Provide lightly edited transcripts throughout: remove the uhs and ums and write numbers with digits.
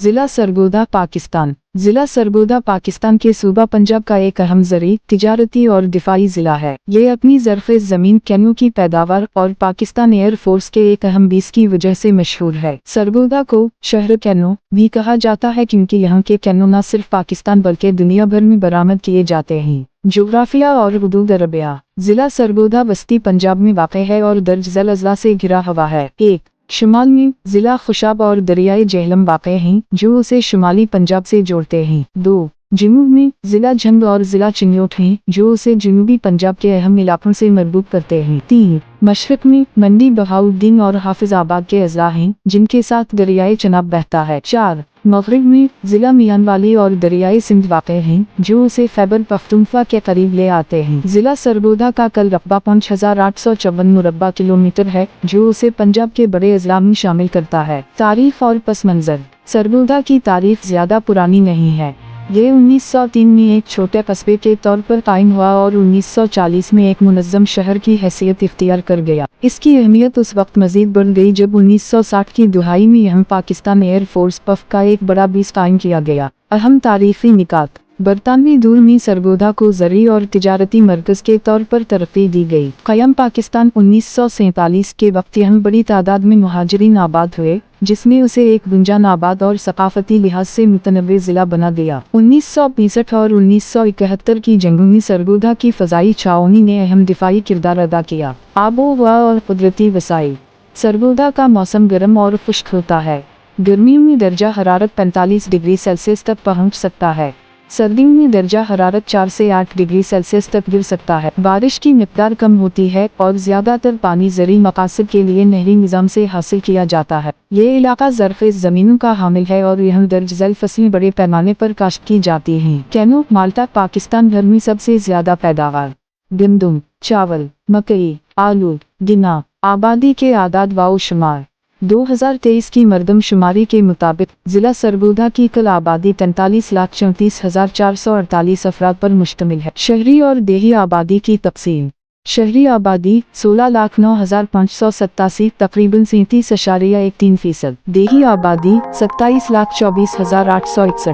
ضلع سرگودا پاکستان ضلع سرگودا پاکستان کے صوبہ پنجاب کا ایک اہم زرعی، تجارتی اور دفاعی ضلع ہے۔ یہ اپنی زرخیز زمین، کینو کی پیداوار اور پاکستان ایئر فورس کے ایک اہم بیس کی وجہ سے مشہور ہے۔ سرگودا کو شہر کینو بھی کہا جاتا ہے کیونکہ یہاں کے کینو نہ صرف پاکستان بلکہ دنیا بھر میں برآمد کیے جاتے ہیں۔ جغرافیہ اور حدود عربیہ۔ ضلع سرگودا وسطی پنجاب میں واقع ہے اور درج ذیل اضلاع سے گھرا ہوا ہے۔ 1. شمال میں ضلع خوشاب اور دریائے جہلم واقع ہیں جو اسے شمالی پنجاب سے جوڑتے ہیں۔ 2. جنوب میں ضلع جھنگ اور ضلع چنیوٹ ہیں جو اسے جنوبی پنجاب کے اہم علاقوں سے مربوط کرتے ہیں۔ 3. مشرق میں منڈی بہاؤالدین اور حافظ آباد کے اضلاع ہیں جن کے ساتھ دریائے چناب بہتا ہے۔ 4. مغرب میں ضلع میان والی اور دریائے سندھ واقع ہیں جو اسے خیبر پختونخوا کے قریب لے آتے ہیں۔ ضلع سرگودا کا کل رقبہ 5854 مربع کلومیٹر ہے جو اسے پنجاب کے بڑے اضلاع میں شامل کرتا ہے۔ تاریخ اور پس منظر۔ سرگودا کی تاریخ زیادہ پرانی نہیں ہے۔ یہ 1903 میں ایک چھوٹے قصبے کے طور پر قائم ہوا اور 1940 میں ایک منظم شہر کی حیثیت اختیار کر گیا۔ اس کی اہمیت اس وقت مزید بڑھ گئی جب 1960 کی دہائی میں یہاں پاکستان ایئر فورس پف کا ایک بڑا بیس قائم کیا گیا۔ اہم تاریخی نکات۔ برطانوی دور میں سرگودا کو زرعی اور تجارتی مرکز کے طور پر ترقی دی گئی۔ قیام پاکستان 1947 کے وقت یہاں بڑی تعداد میں مہاجرین آباد ہوئے جس میں اسے ایک گنجان آباد اور ثقافتی لحاظ سے متنوع ضلع بنا دیا۔ 1965 اور 1971 کی جنگوں میں سرگودا کی فضائی چھاؤنی نے اہم دفاعی کردار ادا کیا۔ آب و ہوا اور قدرتی وسائل۔ سرگودا کا موسم گرم اور خشک ہوتا ہے۔ گرمیوں میں درجہ حرارت 45 ڈگری سیلسیس تک پہنچ سکتا ہے۔ سردیوں میں درجہ حرارت 4 سے 8 ڈگری سیلسیس تک گر سکتا ہے۔ بارش کی مقدار کم ہوتی ہے اور زیادہ تر پانی زرعی مقاصد کے لیے نہری نظام سے حاصل کیا جاتا ہے۔ یہ علاقہ زرخیز زمینوں کا حامل ہے اور یہاں درج ذیل فصلیں بڑے پیمانے پر کاشت کی جاتی ہیں۔ کینو مالٹا پاکستان بھر میں سب سے زیادہ پیداوار۔ گندم، چاول، مکئی، آلو، گنا۔ آبادی کے اعداد و شمار۔ 2023 کی مردم شماری کے مطابق ضلع سرگودا کی کل آبادی 43,34,448 افراد پر مشتمل ہے۔ شہری اور دیہی آبادی کی تقسیم۔ شہری آبادی 16,09,587 تقریباً 37.13%۔ دیہی آبادی 27,24,861۔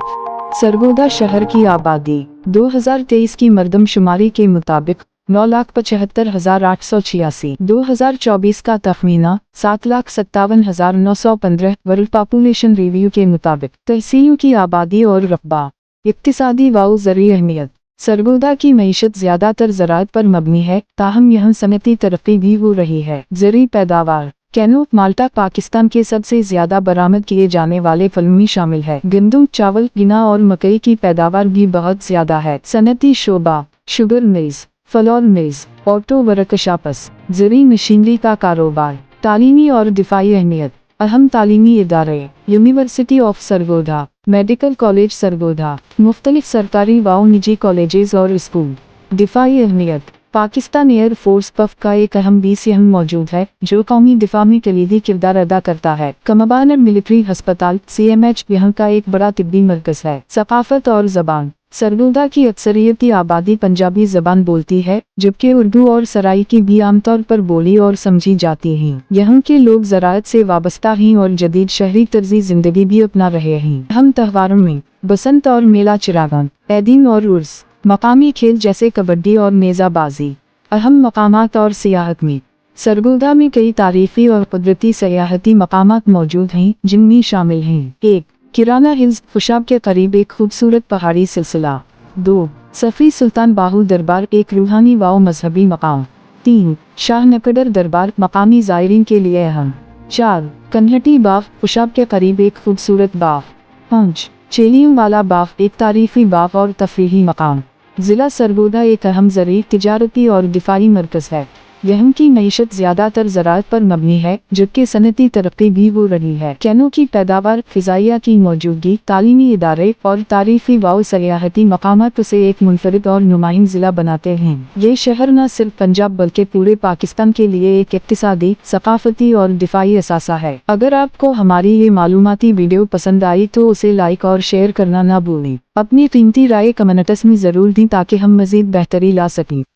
سرگودا شہر کی آبادی 2023 کی مردم شماری کے مطابق 9,75,886۔ 2024 کا تخمینہ 7,57,915۔ ورلڈ پاپولیشن ریویو کے مطابق تحصیلوں کی آبادی اور رقبہ۔ اقتصادی و زرعی اہمیت۔ سرگودا کی معیشت زیادہ تر زراعت پر مبنی ہے تاہم یہاں صنعتی ترقی بھی ہو رہی ہے۔ زرعی پیداوار۔ کینو مالٹا پاکستان کے سب سے زیادہ برآمد کیے جانے والے پھلوں میں شامل ہے۔ گندم، چاول، گنا اور مکئی کی پیداوار بھی بہت زیادہ ہے۔ صنعتی شعبہ۔ Sugar mills, flour mills, auto workshops, زرعی مشینری کا کاروبار۔ تعلیمی اور دفاعی اہمیت۔ اہم تعلیمی ادارے: university of Sargodha, medical college Sargodha, مختلف سرکاری و نجی کالجز اور اسکول۔ دفاعی اہمیت۔ پاکستان ایئر فورس پف کا ایک اہم بیس یہاں موجود ہے جو قومی دفاع میں کلیدی کردار ادا کرتا ہے۔ کمباینڈ ملٹری ہسپتال CMH یہاں کا ایک بڑا طبی مرکز ہے۔ ثقافت اور زبان۔ سرگودا کی اکثریتی آبادی پنجابی زبان بولتی ہے جبکہ اردو اور سرائیکی بھی عام طور پر بولی اور سمجھی جاتی ہیں۔ یہاں کے لوگ زراعت سے وابستہ ہیں اور جدید شہری طرزِ زندگی بھی اپنا رہے ہیں۔ اہم تہواروں میں بسنت اور میلہ چراغاں، عیدین اور عرس۔ مقامی کھیل جیسے کبڈی اور نیزہ بازی۔ اہم مقامات اور سیاحت میں سرگودا میں کئی تاریخی اور قدرتی سیاحتی مقامات موجود ہیں جن میں شامل ہیں: 1. کرانہ ہلز، خوشاب کے قریب ایک خوبصورت پہاڑی سلسلہ۔ 2. صفی سلطان باہو دربار، ایک روحانی و مذہبی مقام۔ 3. شاہ نکڈر دربار، مقامی زائرین کے لیے اہم۔ 4. کنہٹی باغ، خوشاب کے قریب ایک خوبصورت باغ۔ 5. چیلیوں والا باغ، ایک تاریخی باغ اور تفریحی مقام۔ ضلع سرگودا ایک اہم زرعی، تجارتی اور دفاعی مرکز ہے۔ یہاں کی معیشت زیادہ تر زراعت پر مبنی ہے جبکہ صنعتی ترقی بھی ہو رہی ہے۔ کینو کی پیداوار، فضائیہ کی موجودگی، تعلیمی ادارے اور تاریخی و سیاحتی مقامات اسے ایک منفرد اور نمایاں ضلع بناتے ہیں۔ یہ شہر نہ صرف پنجاب بلکہ پورے پاکستان کے لیے ایک اقتصادی، ثقافتی اور دفاعی اثاثہ ہے۔ اگر آپ کو ہماری یہ معلوماتی ویڈیو پسند آئی تو اسے لائک اور شیئر کرنا نہ بھولیں۔ اپنی قیمتی رائے کمنٹس میں ضرور دیں تاکہ ہم مزید بہتری لا سکیں۔